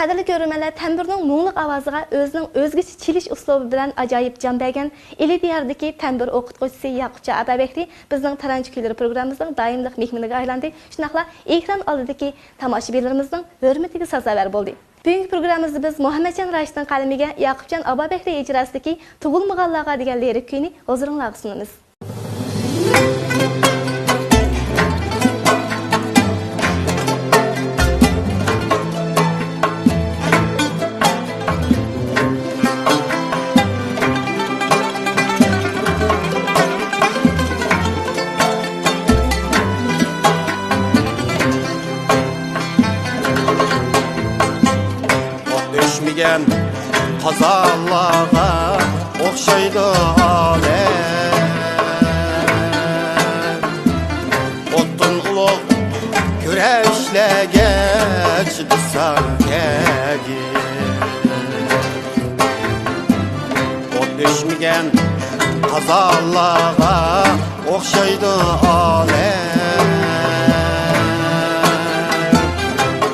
Qadrli görürmenler, təmbirning muğluq avazıga özünün özgüçü çiliş uslubu bilan ajoyib jon bergan Eli diyardagi təmbir o'qituvchisi Yaqubcha Ababekli bizning taranch kuylari programmamizning doimlik mehmoniga aylandi. Shunaqla ekran oldidagi tomoshabinlarimizning hurmatiga sazovor bo'ldi. Bugungi programmamizda biz Muhammadjon Rashidning qalamiga Yaqubjon Ababekli ijrosidagi Tug'ilmaganlarga degan lirik kuyni huzuringizga sunamiz. Düşmegen kazallağa okşaydı alem. Ottun uluq güreşlege çıksan kegi. Ot düşmegen kazallağa okşaydı alem.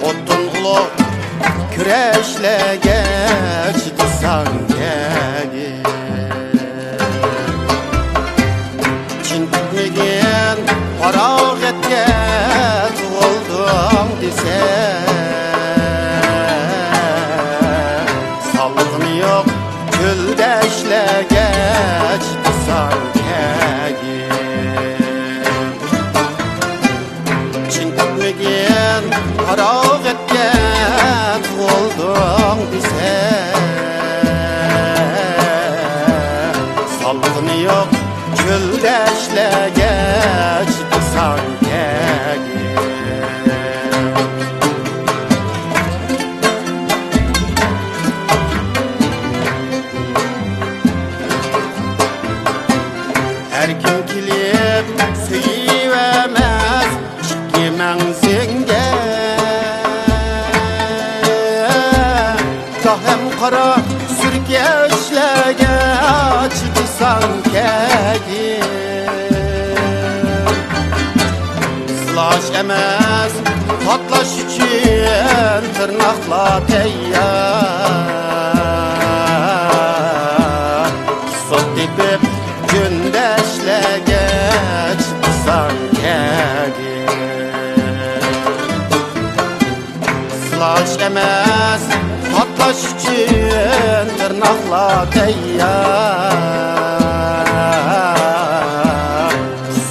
Ottun uluq güreşlege çıksan kegi. Çintikmegen paragetke tuğuldum dese. Sallığın yok küldeşlege çıksan kegi. Çintikmegen paragetke oldum dese. Sallığın yok küldeşlege çıksan kegi. Her kim kilip suyivemez iki menzenge. Hem kara sürkeşlege çıksan kegi. Slash emez tatlaş için tırnakla teyyar. Sot dipip gündeşlege çıksan kegi. Slash emez tatlaş için tırnakla teyyar.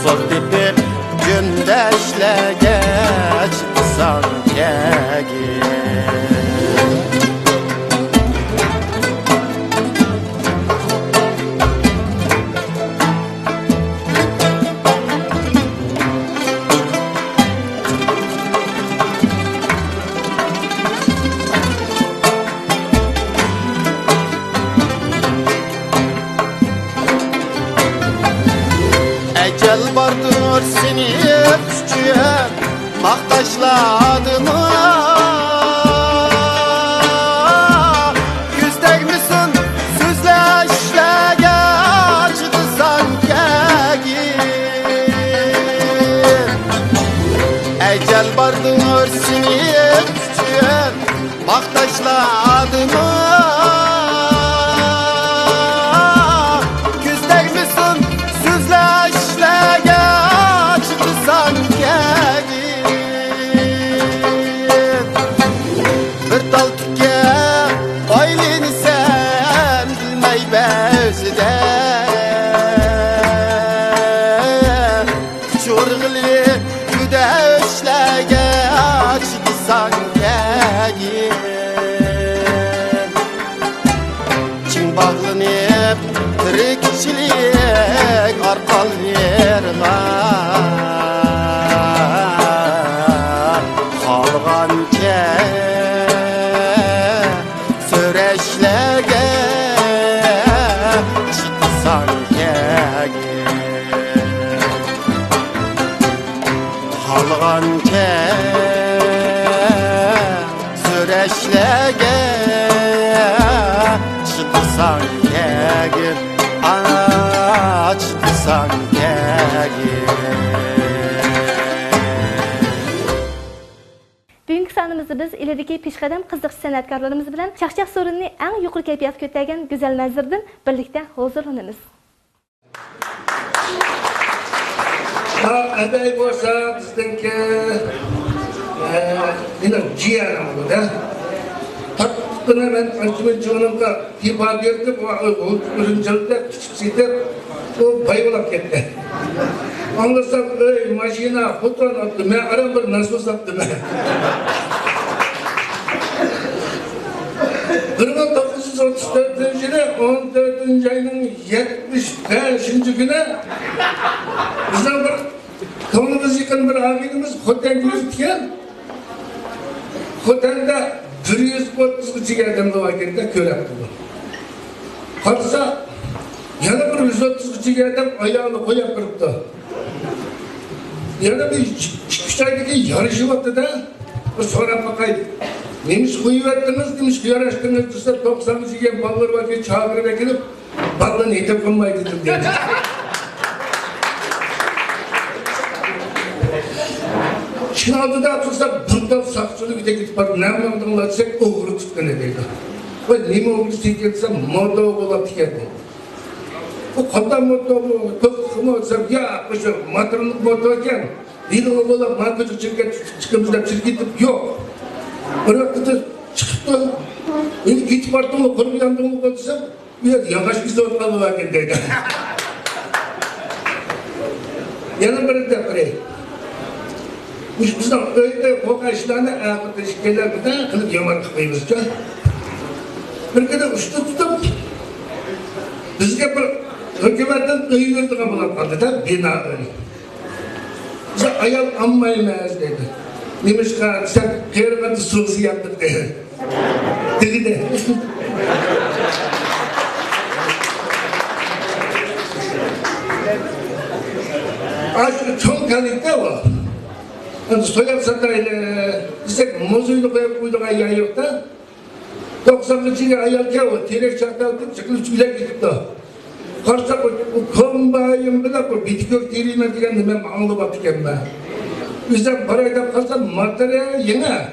Sor dipip gündeşlege çıksan kegi. Ecel vardır seni küçüğe maktaşladığına. Yüzdek misin sözleşlege çıksan kegi. Ecel vardır seni küçüğe maktaşladığına. Çin bağlanıp tirikçilik arqal yerler. Qalğanca söreşlege çıksan kegi. Qalğanca söreşlege çıksan kegi. Çıksan kegi. Bugünkü sanımız programımızda biz ilerideki peshqadam qiziqchi san'atkorlarimiz bilan chaqchaq so'rinni eng yuqori kayfiyatga ko'targan go'zal manzaradan birlikda huzurlanamiz. Aday bo'lsa bizniki jiyanim da. Hakkına ben antimin çoğunlukla tipa verdim, o ürüncülükte küçükseydim, o bayılak etti. Anlasam, maşina, foton attı, ben aram bir nasos attı ben. 1934 yılı 14. ayının 75. günü bizden bir kanımız yıkın bir abimiz otel yürütken otelde 130 geldim de vakitde köle yaptım. Kalsa yana bir 130 geldim ayağını koyup kırıptı. Yana bir çıkış aydaki yarışı vardı da sonra bakaydı. Neymiş kuyuvettiniz, neymiş kuyaraştınız dese 90 yiyen ballar vakit çağırıp ekilip ballan yetip konmaydı dedi. Şimdi aldı da atırsa bundan sakçılık bir de gidip bak ne yapmadığını desek oğru tutkan edeydi. O neymi oğru tutkan moda oğula tükedi. O kadar moda oğula kıkkımı olsam ya kuşu matırlık moda iken dili oğula markacık çıkımızda çirkitip yok. Bıraktı çıktı. Beni git vardım o kırmı yandığımı koysam bir yavaş bir zor kalı vakit dedi. Yanı biri de buraya. Bizden öyle kokayışlarına ayakta işkeler bir de kılıp yaman kıpayımızca. Bir kere uçtu tutup bizge bir hükümetten öğü verdik ama kaldı da bina öyle. Bize ayal anmayınız dedi. Neymiş ki sen kıyırgatı soğusu yaptık dedi. Dedi de. Aşkı çok kalıkta var. Soyap satayla istek muzuyla koyup koyduk ayağı yok da 90'lı çiğne ayarken o terek çataldık çıkılıp bile gidip karşıda bu kombayım bile bu bitkök terime diyen ben anlı bakıyorum ben. Bizden parayla kalsam materyal yine.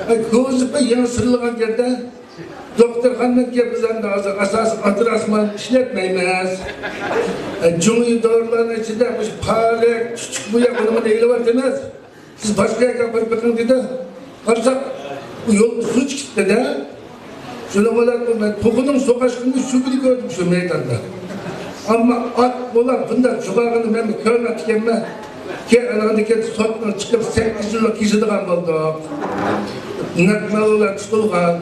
Gözüpe yine sırılgan yerde doktorhandan ki bizden de asas atır asman işletmeyimiz. Cumhuriyet doğrularının içinde parek, küçük bu yakınımın eğili var demez. Siz başka yaka bakın dedi. Karsak bu yol su çıktı da. Şöyle olarak ben tokunun sokaşkında şu biri gördüm şu meydanda. Ama at olan bundan çubağını ben bir körüne tükenme. Ki anadaki sotla çıkıp 8 yıllık kişidiğen bulduk. Nakmalılar tutulgan.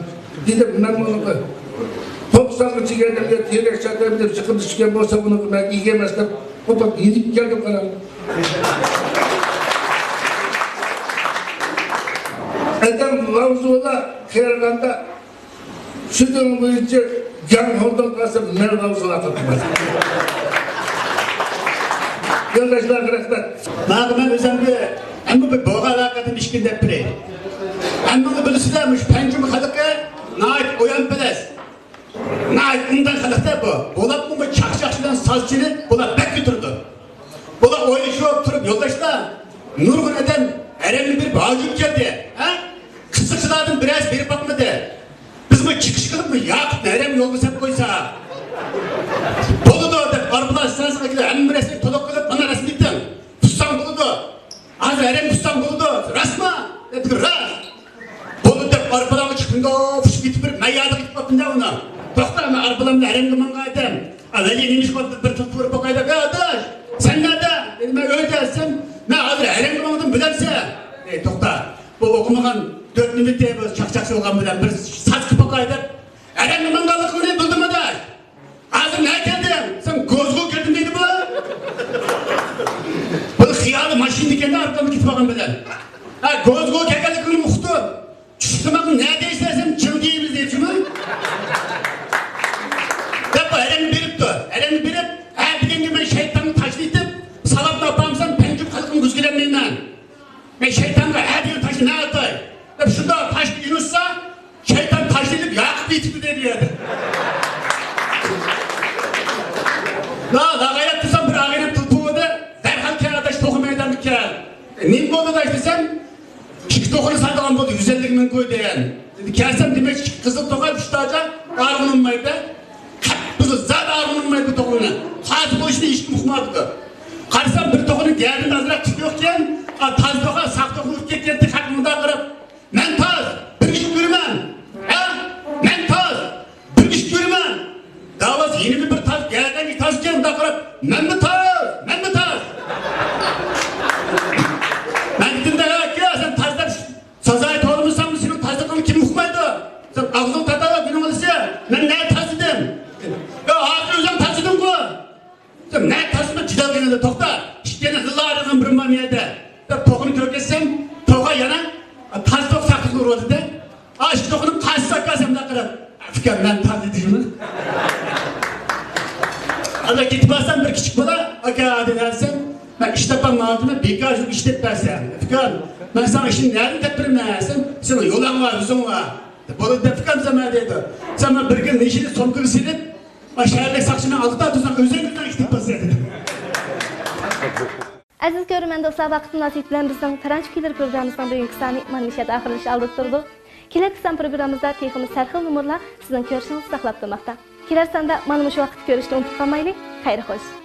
Dedim ben bunu topsaklı çıkardım diye terek çatabilir çıkıp çıkan olsa bunu ben yiyemezdim. O bak gidip geldim karar. Adam Lavzu'da Kırganda sütün boyunca can holdan kasıp mer Lavzu'da tutmaz. Yoldaşlar kıraklar. Nağmen özemde ama bir boğa alakadım işkinde pire. Ama bilisilermiş pencimi kadıkı naip oyan biles. Naip ondan kadıkta bu. Bolat mı çakçakçıdan sazçını bolat bek götürdü. Bolat oynayışıp durup yoldaşlar Nurgun eden eremli bir bağcık geldi. Kısıkçılardan biraz verip bakmadı. Biz mi çıkış kılıp mı yakıp erem yolunu sep koysa. Boludu da arpalar istansına gidiyor. Hem bir resmi tolok kılıp bana resmi gittim. Pustan boludu. Az erem pustan boludu. Rasma. Dedik ras. Boludu da arpalarına çıktığında fış gitip bir meyyada gitip bakınca ona. Doktor ama arpalarımda erem kımın kaydım. Aveli neymiş koptu bir tutulur bakayda. Kardeş sen nerede? Dedim ben öyle dersin. Ben hazır erem kımın bilemse. Doktor bu okumadan 4 minutте çakçakçı olgan bilen bir saç kıpak aydıp Erem'in mangallıkını bildim eder. Ağzım ne geldin? Sen gözgü geldin deydi bu. Bu hıyalı maşin dikende arkamı gitip bakın bilen. Gözgü gelgelikini muhtu. Çıktımakın neredeyse sen çıl değiliz deyip şunu. Yapma Erem'i beripti. Erem'i berip bildiğin gibi ben şeytanı taşlayıp salap napamsam pencip kalkım güzgülenmeyim ben. Ben şeytanla her yıl taşı ne atay? Şurada taş bir yunussa şeytan deyen. Dedi kelsem demek ki Kızıl Toka düştü aca argınınmaydı. Kıpkızı zat argınınmaydı toğuna. Kazı boşuna hiç kim okumadı. Karısam bir toğunun geldiğinde azırak çıkıyorken taz toğa sak toğunu ketkendi hakkında kırıp men taz bir iş görmem. Men taz bir iş görmem. Davası yeni bir taz gelden taz geldi kırıp men mi taz? Men mi taz? Ben gittim de ya sen tazda sazayı doğrumuşsan mı senin tazda kim okumaydı? Sen ağzın tadala günün olursa ben ne taz dedim? Ya ağzını özüm taz dedim bu. Sen ne tazını cidal gene de tokta. İşte ne hızlı arasın bir mamiyede. Tokunu körketsem toka yana taz tok sakın uğradı de. Şu tokunun taz sakasem de kırıp. Fikir ben taz edeyim. Ama gidip alsam bir küçük bana hadi dersen ben işletmem mağduruna birkaç yıl işletmezsem. Fikir ben sana işin nerede tepirmezsem senin yolan var, yüzün var. Bunu defikam zaman dedi. Sen ben bir gün işini son kırı silip şehirlik sakçının aldıktan tuzdan özellikle işletip basaydım. Aziz görürmen dostlar, vaqtın nasip bilen bizning Taranç Kuylar programımızdan bugünkü sani manişat ahirlaş aldıktırdık. Keler kısan programımızda teximiz sarxil numurlar sizin görüşünüzü saqlap durmakta. Keler sanda mana şu vaqt görüşni unutib qolmaylik. Xayr xo'sh.